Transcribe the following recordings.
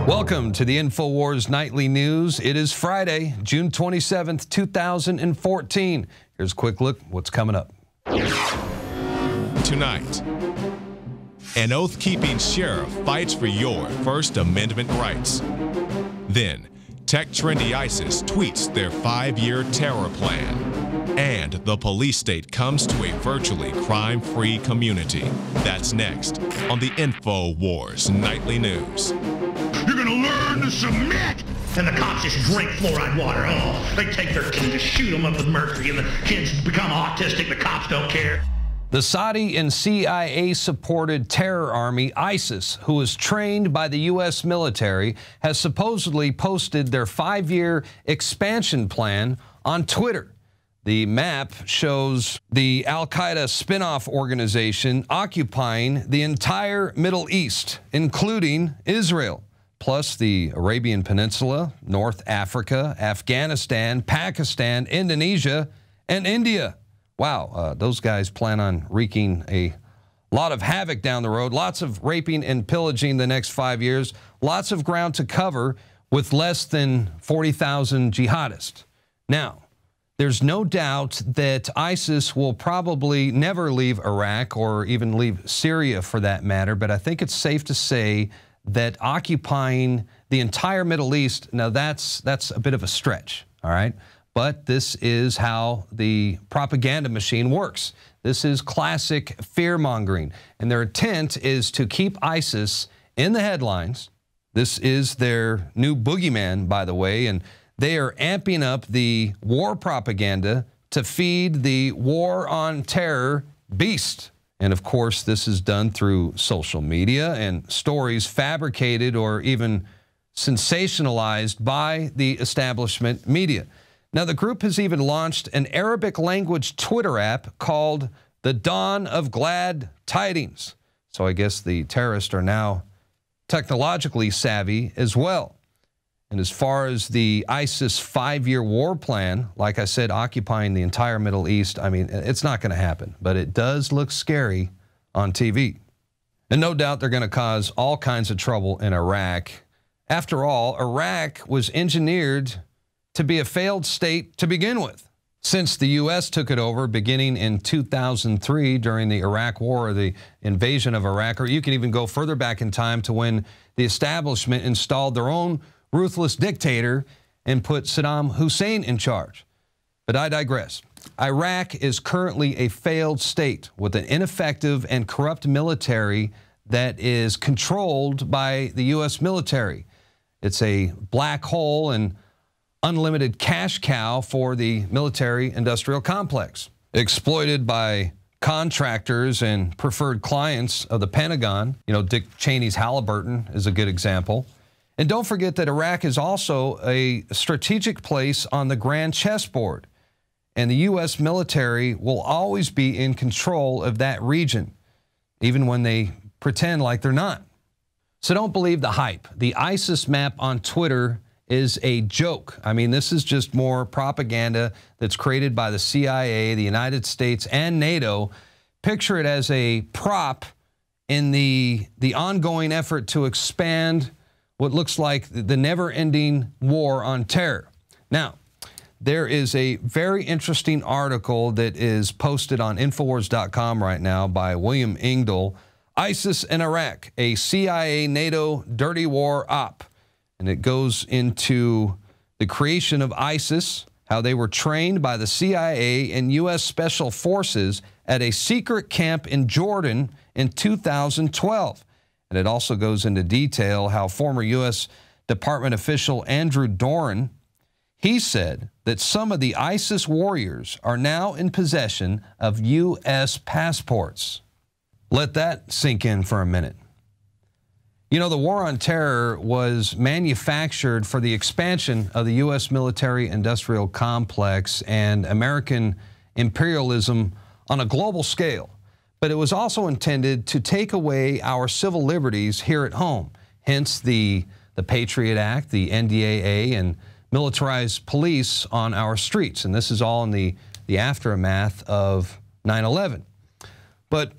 Welcome to the Infowars Nightly News. It is Friday, June 27th, 2014. Here's a quick look what's coming up. Tonight, an oath-keeping sheriff fights for your First Amendment rights. Then, tech-trendy ISIS tweets their 5-year terror plan. And the police state comes to a virtually crime-free community. That's next on the Infowars Nightly News. You're gonna learn to submit! And the cops just drink fluoride water. Oh, they take their kids, just shoot them up with mercury, and the kids become autistic. The cops don't care. The Saudi and CIA-supported terror army ISIS, who is trained by the U.S. military, has supposedly posted their 5-year expansion plan on Twitter. The map shows the al-Qaeda spin-off organization occupying the entire Middle East, including Israel, plus the Arabian Peninsula, North Africa, Afghanistan, Pakistan, Indonesia, and India. Wow, those guys plan on wreaking a lot of havoc down the road, lots of raping and pillaging the next 5 years, lots of ground to cover with less than 40,000 jihadists. Now, there's no doubt that ISIS will probably never leave Iraq or even leave Syria for that matter, but I think it's safe to say that occupying the entire Middle East, now that's a bit of a stretch, all right? But this is how the propaganda machine works. This is classic fear-mongering, and their intent is to keep ISIS in the headlines. This is their new boogeyman, by the way, and they are amping up the war propaganda to feed the war on terror beast. And of course, this is done through social media and stories fabricated or even sensationalized by the establishment media. Now, the group has even launched an Arabic language Twitter app called The Dawn of Glad Tidings. So I guess the terrorists are now technologically savvy as well. And as far as the ISIS 5-year war plan, like I said, occupying the entire Middle East, I mean, it's not going to happen. But it does look scary on TV. And no doubt they're going to cause all kinds of trouble in Iraq. After all, Iraq was engineered to be a failed state to begin with. Since the U.S. took it over beginning in 2003 during the Iraq War, or the invasion of Iraq, or you can even go further back in time to when the establishment installed their own ruthless dictator and put Saddam Hussein in charge. But I digress. Iraq is currently a failed state with an ineffective and corrupt military that is controlled by the U.S. military. It's a black hole and unlimited cash cow for the military-industrial complex, exploited by contractors and preferred clients of the Pentagon. You know, Dick Cheney's Halliburton is a good example. And don't forget that Iraq is also a strategic place on the grand chessboard, and the U.S. military will always be in control of that region, even when they pretend like they're not. So don't believe the hype. The ISIS map on Twitter is a joke. I mean, this is just more propaganda that's created by the CIA, the United States, and NATO. Picture it as a prop in the ongoing effort to expand what looks like the never-ending war on terror. Now, there is a very interesting article that is posted on Infowars.com right now by William Engdahl, ISIS in Iraq, a CIA-NATO dirty war op. And it goes into the creation of ISIS, how they were trained by the CIA and U.S. Special Forces at a secret camp in Jordan in 2012. And it also goes into detail how former U.S. Department official Andrew Darrin, he said that some of the ISIS warriors are now in possession of U.S. passports. Let that sink in for a minute. You know, the war on terror was manufactured for the expansion of the U.S. military-industrial complex and American imperialism on a global scale. But it was also intended to take away our civil liberties here at home, hence the Patriot Act, the NDAA, and militarized police on our streets. And this is all in the aftermath of 9/11. But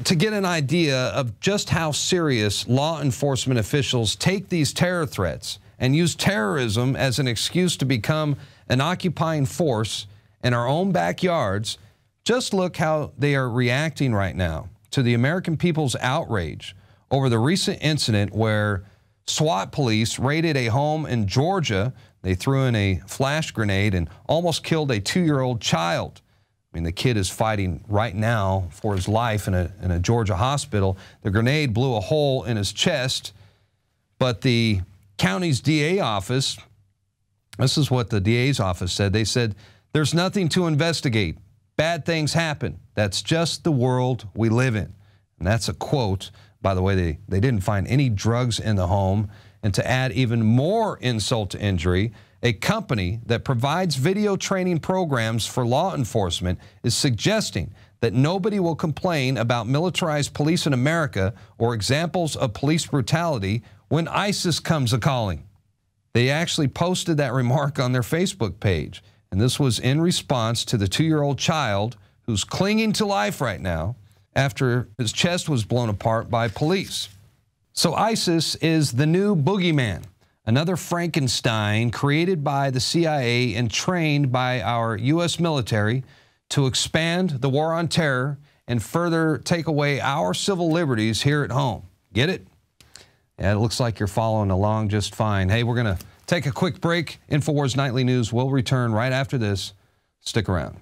to get an idea of just how serious law enforcement officials take these terror threats and use terrorism as an excuse to become an occupying force in our own backyards, just look how they are reacting right now to the American people's outrage over the recent incident where SWAT police raided a home in Georgia. They threw in a flash grenade and almost killed a 2-year-old child. I mean, the kid is fighting right now for his life in a Georgia hospital. The grenade blew a hole in his chest, but the county's DA office, this is what the DA's office said. They said, there's nothing to investigate. Bad things happen. That's just the world we live in. And that's a quote. By the way, they didn't find any drugs in the home. And to add even more insult to injury, a company that provides video training programs for law enforcement is suggesting that nobody will complain about militarized police in America or examples of police brutality when ISIS comes a-calling. They actually posted that remark on their Facebook page. And this was in response to the 2-year-old child who's clinging to life right now after his chest was blown apart by police. So ISIS is the new boogeyman, another Frankenstein created by the CIA and trained by our U.S. military to expand the war on terror and further take away our civil liberties here at home. Get it? Yeah, it looks like you're following along just fine. Hey, we're going to take a quick break. Infowars Nightly News will return right after this. Stick around.